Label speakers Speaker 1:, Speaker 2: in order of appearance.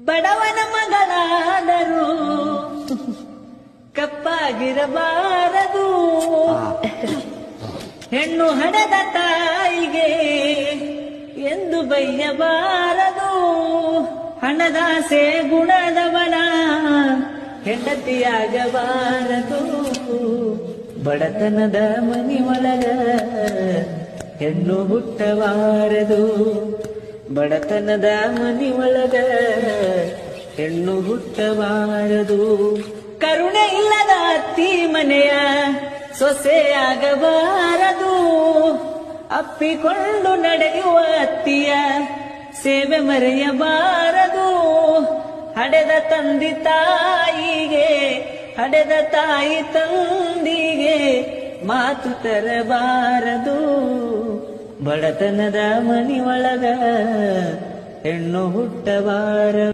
Speaker 1: ಬಡವನ ಮಗಳಾದರೂ ಕಪ್ಪಾಗಿರಬಾರದು. ಹೆಣ್ಣು ಹಡೆದ ತಾಯಿಗೆ ಎಂದು ಬೈಯಬಾರದು. ಹಣದಾಸೆ ಗುಣದವನ ಹೆಂಡತಿಯಾಗಬಾರದು. ಬಡತನದ ಮನಿ ಒಳಗ ಹೆಣ್ಣು ಹುಟ್ಟಬಾರದು. ಬಡತನದ ಮನಿ ಒಳಗ ಹೆಣ್ಣು ಹುಟ್ಟಬಾರದು. ಕರುಣೆ ಇಲ್ಲದ ಅತ್ತಿ ಮನೆಯ ಸೊಸೆಯಾಗಬಾರದು. ಅಪ್ಪಿಕೊಂಡು ನಡೆಯುವ ಅತ್ತಿಯ ಸೇವೆ ಮರೆಯಬಾರದು. ಹಡೆದ ತಂದಿ ತಾಯಿಗೆ ಹಡೆದ ತಾಯಿ ತಂದಿಗೆ ಮಾತು ತರಬಾರದು. ಬಡತನದ ಮನಿ ಒಳಗ ಹೆಣ್ಣು ಹುಟ್ಟಬಾರದು.